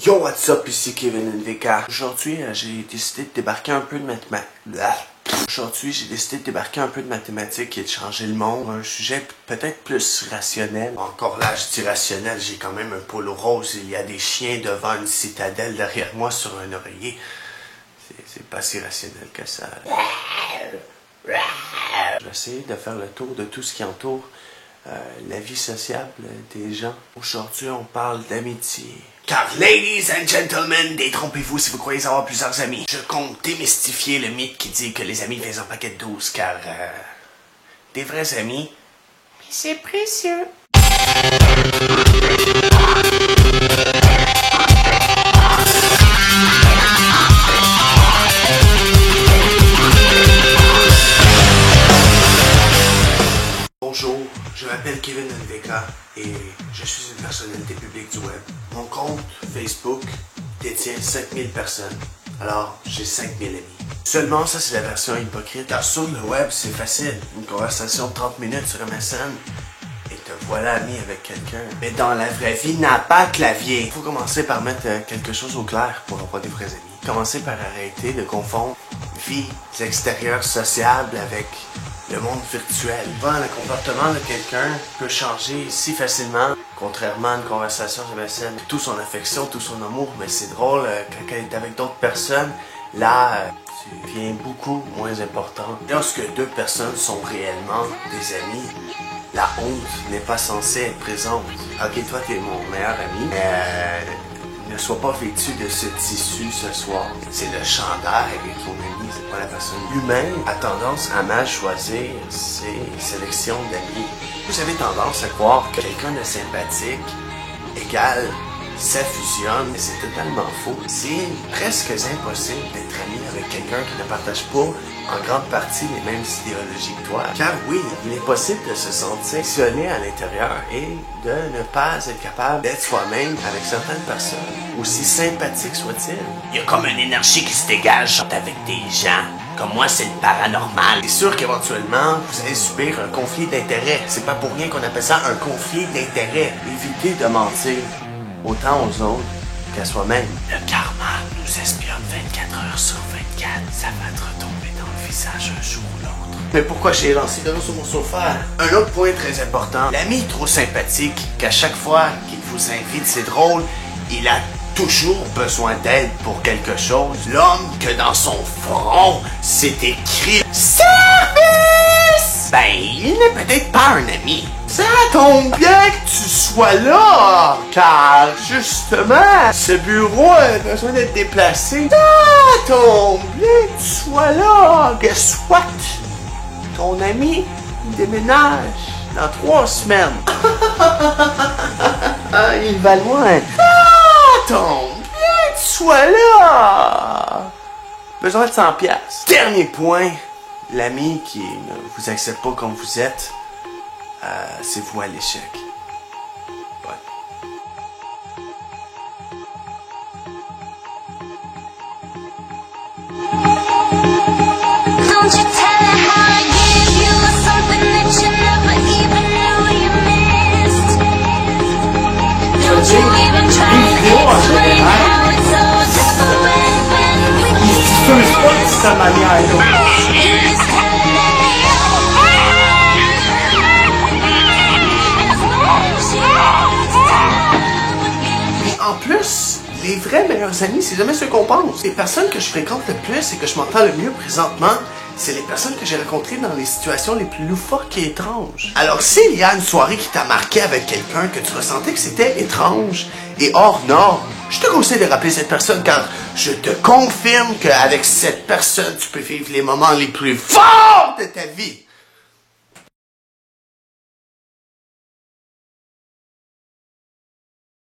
Yo, what's up, ici Kevin NVK. Aujourd'hui, j'ai décidé de débarquer un peu de mathématiques et de changer le monde. Un sujet peut-être plus rationnel. Encore là, je dis rationnel, j'ai quand même un polo rose. Il y a des chiens devant une citadelle derrière moi sur un oreiller. C'est pas si rationnel que ça. Je vais essayer de faire le tour de tout ce qui entoure la vie sociable des gens. Aujourd'hui, on parle d'amitié. Car, ladies and gentlemen, détrompez-vous si vous croyez avoir plusieurs amis. Je compte démystifier le mythe qui dit que les amis font un paquet de 12, car des vrais amis, mais c'est précieux. Bonjour, je m'appelle Kevin NVK et je suis une personnalité publique du web. Mon compte Facebook détient 5000 personnes, alors j'ai 5000 amis. Seulement, ça c'est la version hypocrite, car sur le web c'est facile. Une conversation de 30 minutes sur MSN et te voilà ami avec quelqu'un. Mais dans la vraie vie, n'a pas de clavier. Il faut commencer par mettre quelque chose au clair pour avoir des vrais amis. Commencer par arrêter de confondre vie extérieure sociable avec le monde virtuel. Souvent, le comportement de quelqu'un peut changer si facilement, contrairement à une conversation sur MSN. Tout son affection, tout son amour, mais c'est drôle, quand elle est avec d'autres personnes, là, tu deviens beaucoup moins important. Lorsque deux personnes sont réellement des amis, la honte n'est pas censée être présente. Ok, toi, t'es mon meilleur ami, mais ne sois pas vêtu de ce tissu ce soir. C'est le chandail avec ton ami, c'est pas la personne. L'humain a tendance à mal choisir ses sélections d'amis. Vous avez tendance à croire que quelqu'un de sympathique égale ça fusionne, mais c'est totalement faux. C'est presque impossible d'être ami avec quelqu'un qui ne partage pas en grande partie les mêmes idéologies que toi. Car oui, il est possible de se sentir isolé à l'intérieur et de ne pas être capable d'être soi-même avec certaines personnes, aussi sympathiques soient-ils. Il y a comme une énergie qui se dégage avec des gens. Comme moi, c'est le paranormal. C'est sûr qu'éventuellement, vous allez subir un conflit d'intérêts. C'est pas pour rien qu'on appelle ça un conflit d'intérêts. Évitez de mentir, autant aux autres qu'à soi-même. Le karma nous espionne 24 heures sur 24. Ça va te retomber dans le visage un jour ou l'autre. Mais pourquoi j'ai lancé de l'eau sur mon sofa? Un autre point très important. L'ami trop sympathique qu'à chaque fois qu'il vous invite, c'est drôle, il a toujours besoin d'aide pour quelque chose. L'homme que dans son front, c'est écrit SERVICE! Ben, il n'est peut-être pas un ami. Ça tombe bien que tu sois là, car justement, ce bureau a besoin d'être déplacé. Ça tombe bien que tu sois là. Guess what? Ton ami, il déménage dans 3 semaines. Il va loin. Ça tombe bien que tu sois là. Besoin de 100 piastres. Dernier point, l'ami qui ne vous accepte pas comme vous êtes, c'est vous à l'échec. Ouais. Don't you tell her how I give you something that you never even knew you missed. Don't you even try to explain how it's so different when we kiss. sa manière. En plus, les vrais meilleurs amis, c'est jamais ceux qu'on pense. Les personnes que je fréquente le plus et que je m'entends le mieux présentement, c'est les personnes que j'ai rencontrées dans les situations les plus loufoques et étranges. Alors s'il y a une soirée qui t'a marqué avec quelqu'un que tu ressentais que c'était étrange et hors norme, je te conseille de rappeler cette personne car je te confirme qu'avec cette personne, tu peux vivre les moments les plus forts de ta vie.